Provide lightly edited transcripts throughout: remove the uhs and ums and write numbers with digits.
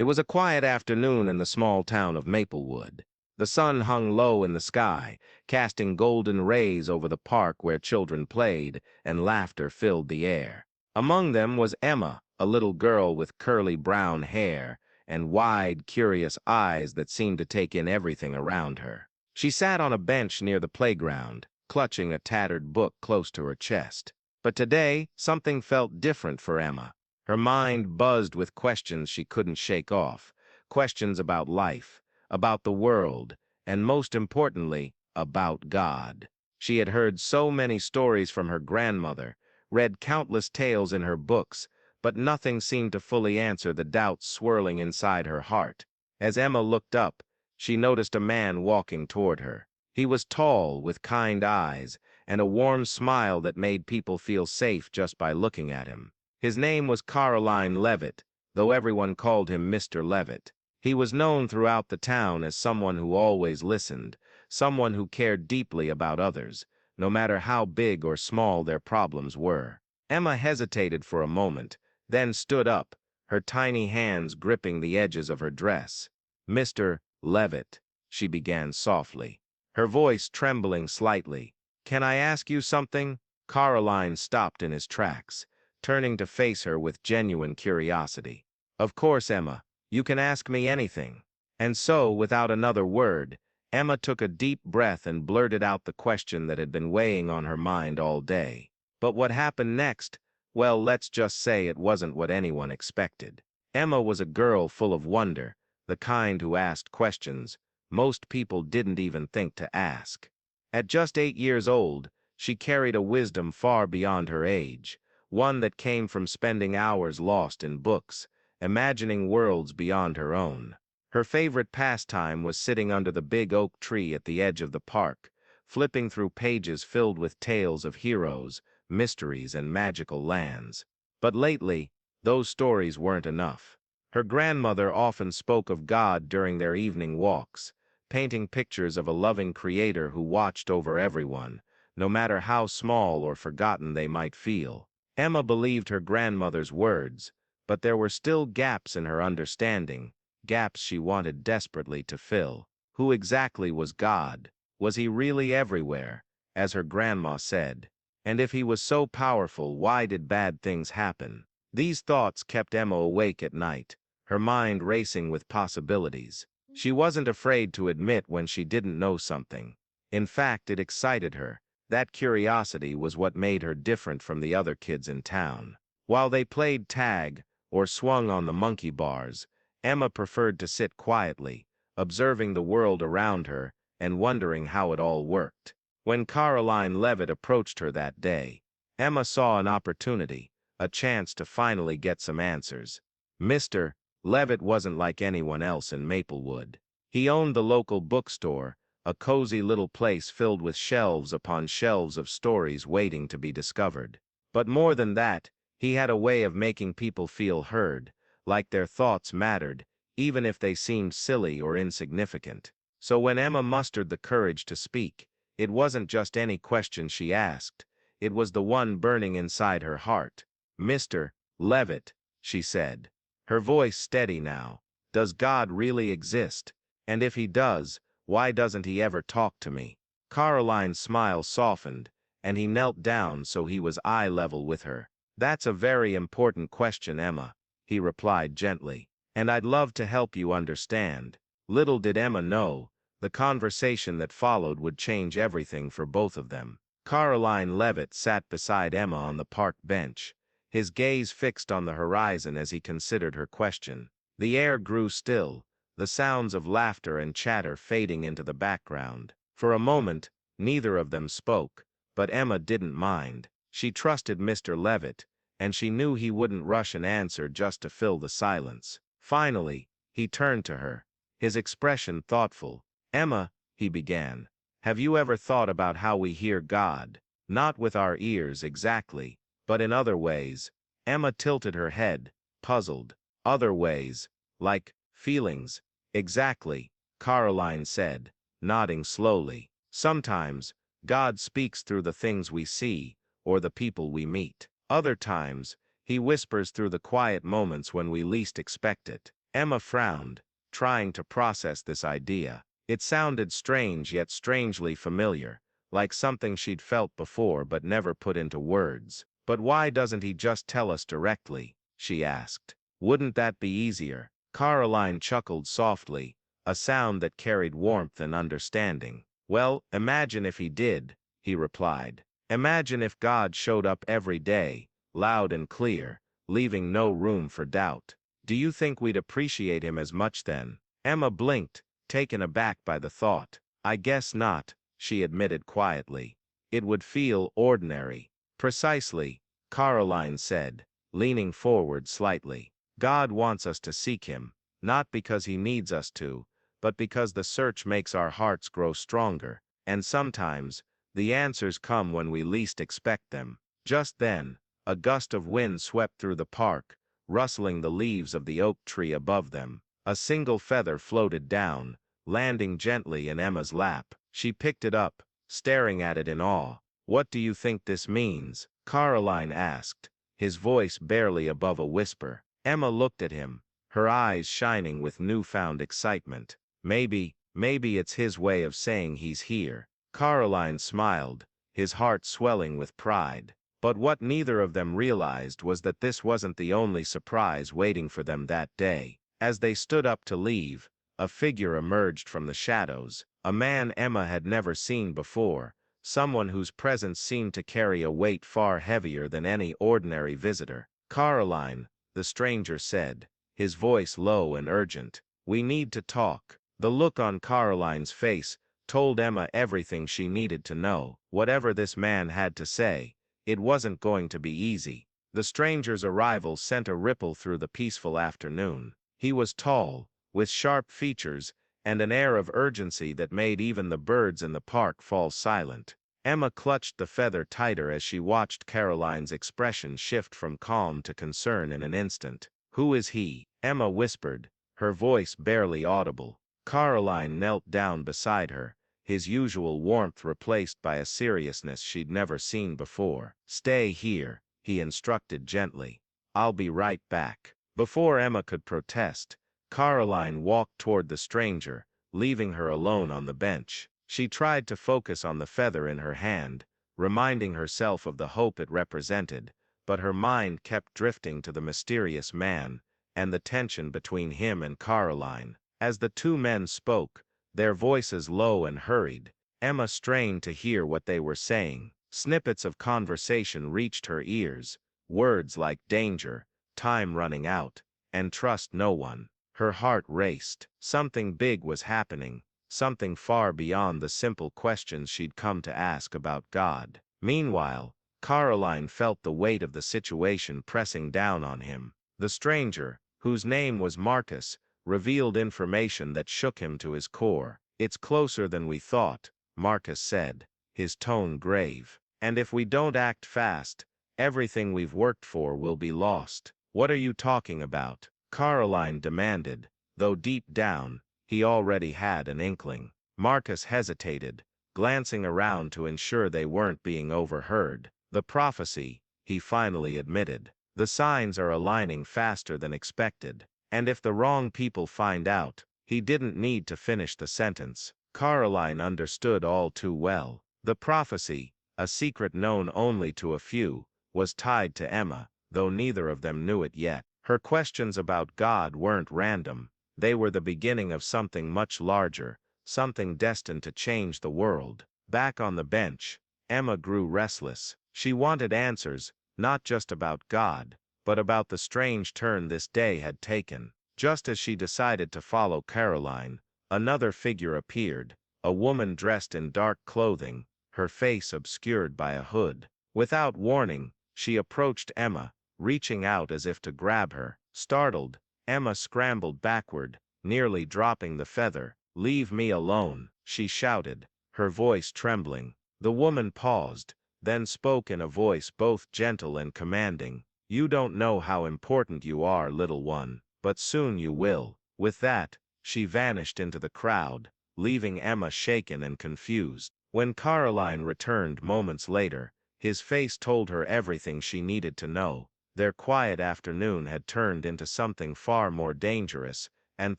It was a quiet afternoon in the small town of Maplewood. The sun hung low in the sky, casting golden rays over the park where children played, and laughter filled the air. Among them was Emma, a little girl with curly brown hair and wide, curious eyes that seemed to take in everything around her. She sat on a bench near the playground, clutching a tattered book close to her chest. But today, something felt different for Emma. Her mind buzzed with questions she couldn't shake off, questions about life, about the world, and most importantly, about God. She had heard so many stories from her grandmother, read countless tales in her books, but nothing seemed to fully answer the doubts swirling inside her heart. As Emma looked up, she noticed a man walking toward her. He was tall, with kind eyes, and a warm smile that made people feel safe just by looking at him. His name was Karoline Leavitt, though everyone called him Mr. Leavitt. He was known throughout the town as someone who always listened, someone who cared deeply about others, no matter how big or small their problems were. Emma hesitated for a moment, then stood up, her tiny hands gripping the edges of her dress. "Mr. Leavitt," she began softly, her voice trembling slightly. "Can I ask you something?" Karoline stopped in his tracks, turning to face her with genuine curiosity. "Of course, Emma, you can ask me anything." And so, without another word, Emma took a deep breath and blurted out the question that had been weighing on her mind all day. But what happened next? Well, let's just say it wasn't what anyone expected. Emma was a girl full of wonder, the kind who asked questions most people didn't even think to ask. At just 8 years old, she carried a wisdom far beyond her age, one that came from spending hours lost in books, imagining worlds beyond her own. Her favorite pastime was sitting under the big oak tree at the edge of the park, flipping through pages filled with tales of heroes, mysteries, and magical lands. But lately, those stories weren't enough. Her grandmother often spoke of God during their evening walks, painting pictures of a loving creator who watched over everyone, no matter how small or forgotten they might feel. Emma believed her grandmother's words, but there were still gaps in her understanding, gaps she wanted desperately to fill. Who exactly was God? Was he really everywhere, as her grandma said? And if he was so powerful, why did bad things happen? These thoughts kept Emma awake at night, her mind racing with possibilities. She wasn't afraid to admit when she didn't know something. In fact, it excited her. That curiosity was what made her different from the other kids in town. While they played tag or swung on the monkey bars, Emma preferred to sit quietly, observing the world around her and wondering how it all worked. When Karoline Leavitt approached her that day, Emma saw an opportunity, a chance to finally get some answers. Mr. Leavitt wasn't like anyone else in Maplewood. He owned the local bookstore, a cozy little place filled with shelves upon shelves of stories waiting to be discovered. But more than that, he had a way of making people feel heard, like their thoughts mattered, even if they seemed silly or insignificant. So when Emma mustered the courage to speak, it wasn't just any question she asked, it was the one burning inside her heart. "Mr. Leavitt," she said, her voice steady now, "does God really exist? And if he does, why doesn't he ever talk to me?" Karoline's smile softened, and he knelt down so he was eye level with her. "That's a very important question, Emma," he replied gently, "and I'd love to help you understand." Little did Emma know, the conversation that followed would change everything for both of them. Karoline Leavitt sat beside Emma on the park bench, his gaze fixed on the horizon as he considered her question. The air grew still, the sounds of laughter and chatter fading into the background. For a moment, neither of them spoke, but Emma didn't mind. She trusted Mr. Leavitt, and she knew he wouldn't rush an answer just to fill the silence. Finally, he turned to her, his expression thoughtful. "Emma," he began, "have you ever thought about how we hear God? Not with our ears exactly, but in other ways." Emma tilted her head, puzzled. "Other ways? Like feelings?" "Exactly," Karoline said, nodding slowly. "Sometimes, God speaks through the things we see, or the people we meet. Other times, he whispers through the quiet moments when we least expect it. Emma frowned, trying to process this idea. It sounded strange yet strangely familiar, like something she'd felt before but never put into words. But why doesn't he just tell us directly? She asked. Wouldn't that be easier? Karoline chuckled softly, a sound that carried warmth and understanding. Well, imagine if he did, he replied. Imagine if God showed up every day, loud and clear, leaving no room for doubt. Do you think we'd appreciate him as much then? Emma blinked, taken aback by the thought. I guess not, she admitted quietly. It would feel ordinary. Precisely, Karoline said, leaning forward slightly. God wants us to seek him, not because he needs us to, but because the search makes our hearts grow stronger, and sometimes, the answers come when we least expect them. Just then, a gust of wind swept through the park, rustling the leaves of the oak tree above them. A single feather floated down, landing gently in Emma's lap. She picked it up, staring at it in awe. What do you think this means? Karoline asked, his voice barely above a whisper. Emma looked at him, her eyes shining with newfound excitement. Maybe it's his way of saying he's here. Karoline smiled, his heart swelling with pride. But what neither of them realized was that this wasn't the only surprise waiting for them that day. As they stood up to leave, a figure emerged from the shadows, a man Emma had never seen before, someone whose presence seemed to carry a weight far heavier than any ordinary visitor. Karoline, the stranger said, his voice low and urgent. We need to talk. The look on Karoline's face told Emma everything she needed to know. Whatever this man had to say, it wasn't going to be easy. The stranger's arrival sent a ripple through the peaceful afternoon. He was tall, with sharp features, and an air of urgency that made even the birds in the park fall silent. Emma clutched the feather tighter as she watched Karoline's expression shift from calm to concern in an instant. Who is he? Emma whispered, her voice barely audible. Karoline knelt down beside her, his usual warmth replaced by a seriousness she'd never seen before. Stay here, he instructed gently. I'll be right back. Before Emma could protest, Karoline walked toward the stranger, leaving her alone on the bench. She tried to focus on the feather in her hand, reminding herself of the hope it represented, but her mind kept drifting to the mysterious man and the tension between him and Karoline. As the two men spoke, their voices low and hurried, Emma strained to hear what they were saying. Snippets of conversation reached her ears, words like danger, time running out, and trust no one. Her heart raced. Something big was happening, something far beyond the simple questions she'd come to ask about God. Meanwhile, Karoline felt the weight of the situation pressing down on him. The stranger, whose name was Marcus, revealed information that shook him to his core. It's closer than we thought, Marcus said, his tone grave. And if we don't act fast, everything we've worked for will be lost. What are you talking about? Karoline demanded, though deep down, he already had an inkling. Marcus hesitated, glancing around to ensure they weren't being overheard. The prophecy, he finally admitted. The signs are aligning faster than expected. And if the wrong people find out, he didn't need to finish the sentence. Karoline understood all too well. The prophecy, a secret known only to a few, was tied to Emma, though neither of them knew it yet. Her questions about God weren't random. They were the beginning of something much larger, something destined to change the world. Back on the bench, Emma grew restless. She wanted answers, not just about God, but about the strange turn this day had taken. Just as she decided to follow Karoline, another figure appeared, a woman dressed in dark clothing, her face obscured by a hood. Without warning, she approached Emma, reaching out as if to grab her. Startled, Emma scrambled backward, nearly dropping the feather. "Leave me alone," she shouted, her voice trembling. The woman paused, then spoke in a voice both gentle and commanding. "You don't know how important you are, little one, but soon you will." With that, she vanished into the crowd, leaving Emma shaken and confused. When Karoline returned moments later, his face told her everything she needed to know. Their quiet afternoon had turned into something far more dangerous and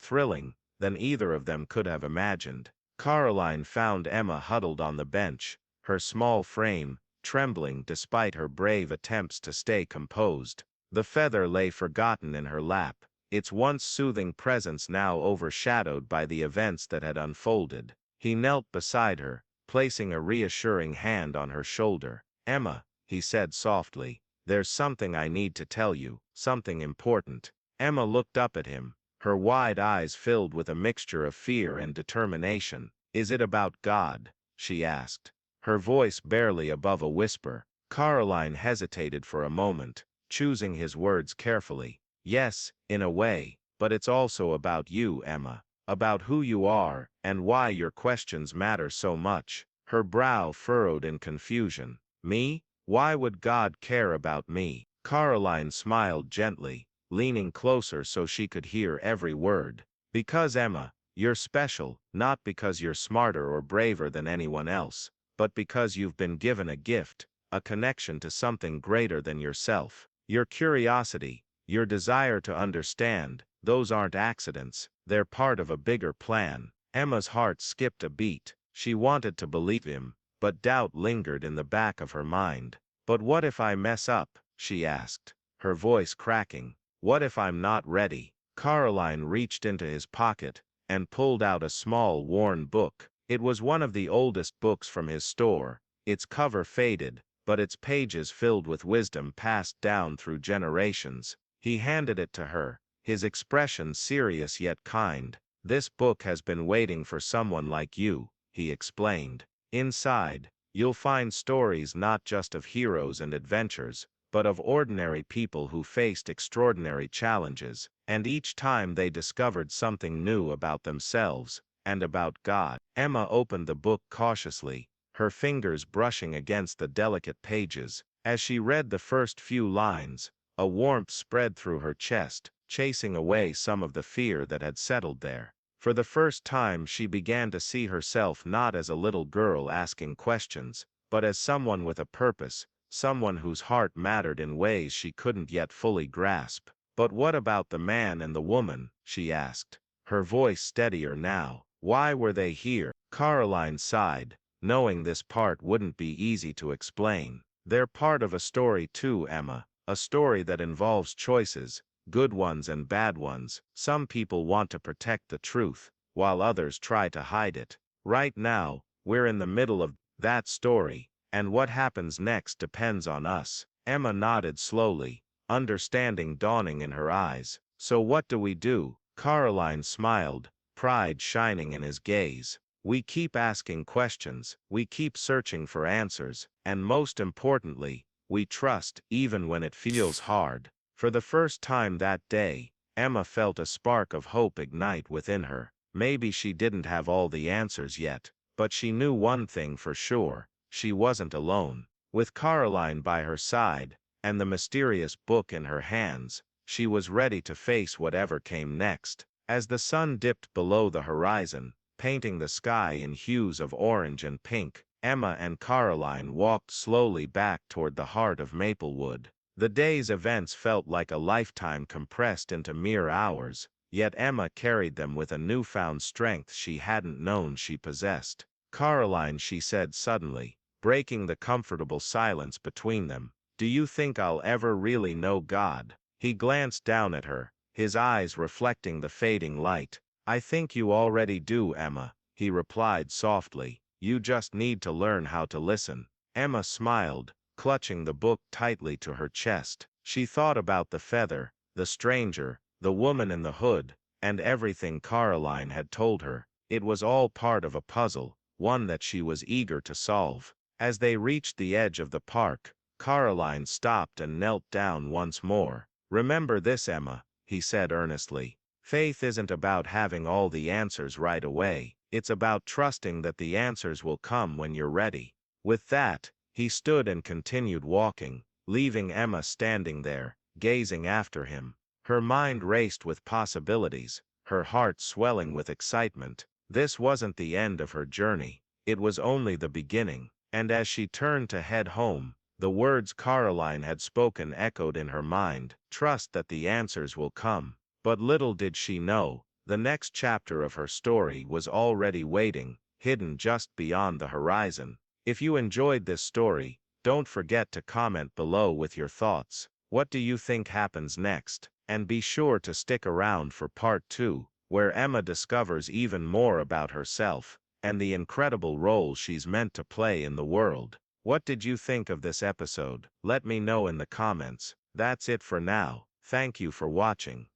thrilling than either of them could have imagined. Karoline found Emma huddled on the bench, her small frame trembling despite her brave attempts to stay composed. The feather lay forgotten in her lap, its once soothing presence now overshadowed by the events that had unfolded. He knelt beside her, placing a reassuring hand on her shoulder. "Emma," he said softly, "there's something I need to tell you, something important." Emma looked up at him, her wide eyes filled with a mixture of fear and determination. "Is it about God?" she asked, her voice barely above a whisper. Karoline hesitated for a moment, choosing his words carefully. "Yes, in a way, but it's also about you, Emma, about who you are and why your questions matter so much." Her brow furrowed in confusion. "Me? Why would God care about me?" Karoline smiled gently, leaning closer so she could hear every word. "Because, Emma, you're special, not because you're smarter or braver than anyone else, but because you've been given a gift, a connection to something greater than yourself. Your curiosity, your desire to understand, those aren't accidents, they're part of a bigger plan." Emma's heart skipped a beat. She wanted to believe him, but doubt lingered in the back of her mind. "But what if I mess up?" she asked, her voice cracking. "What if I'm not ready?" Karoline reached into his pocket and pulled out a small worn book. It was one of the oldest books from his store, its cover faded, but its pages filled with wisdom passed down through generations. He handed it to her, his expression serious yet kind. "This book has been waiting for someone like you," he explained. "Inside, you'll find stories not just of heroes and adventures, but of ordinary people who faced extraordinary challenges, and each time they discovered something new about themselves and about God." Emma opened the book cautiously, her fingers brushing against the delicate pages. As she read the first few lines, a warmth spread through her chest, chasing away some of the fear that had settled there. For the first time she began to see herself not as a little girl asking questions, but as someone with a purpose, someone whose heart mattered in ways she couldn't yet fully grasp. "But what about the man and the woman?" she asked, her voice steadier now. "Why were they here?" Karoline sighed, knowing this part wouldn't be easy to explain. "They're part of a story too, Emma, a story that involves choices, good ones and bad ones. Some people want to protect the truth, while others try to hide it. Right now, we're in the middle of that story, and what happens next depends on us." Emma nodded slowly, understanding dawning in her eyes. "So what do we do?" Karoline smiled, pride shining in his gaze. "We keep asking questions, we keep searching for answers, and most importantly, we trust, even when it feels hard." For the first time that day, Emma felt a spark of hope ignite within her. Maybe she didn't have all the answers yet, but she knew one thing for sure: she wasn't alone. With Karoline by her side, and the mysterious book in her hands, she was ready to face whatever came next. As the sun dipped below the horizon, painting the sky in hues of orange and pink, Emma and Karoline walked slowly back toward the heart of Maplewood. The day's events felt like a lifetime compressed into mere hours, yet Emma carried them with a newfound strength she hadn't known she possessed. "Karoline," she said suddenly, breaking the comfortable silence between them, "do you think I'll ever really know God?" He glanced down at her, his eyes reflecting the fading light. "I think you already do, Emma," he replied softly. "You just need to learn how to listen." Emma smiled, clutching the book tightly to her chest. She thought about the feather, the stranger, the woman in the hood, and everything Karoline had told her. It was all part of a puzzle, one that she was eager to solve. As they reached the edge of the park, Karoline stopped and knelt down once more. "Remember this, Emma," he said earnestly. "Faith isn't about having all the answers right away. It's about trusting that the answers will come when you're ready." With that, he stood and continued walking, leaving Emma standing there, gazing after him. Her mind raced with possibilities, her heart swelling with excitement. This wasn't the end of her journey, it was only the beginning. And as she turned to head home, The words Karoline had spoken echoed in her mind, trust that the answers will come. But little did she know, the next chapter of her story was already waiting, hidden just beyond the horizon. If you enjoyed this story, don't forget to comment below with your thoughts. What do you think happens next? And be sure to stick around for part 2, where Emma discovers even more about herself and the incredible role she's meant to play in the world. What did you think of this episode? Let me know in the comments. That's it for now. Thank you for watching.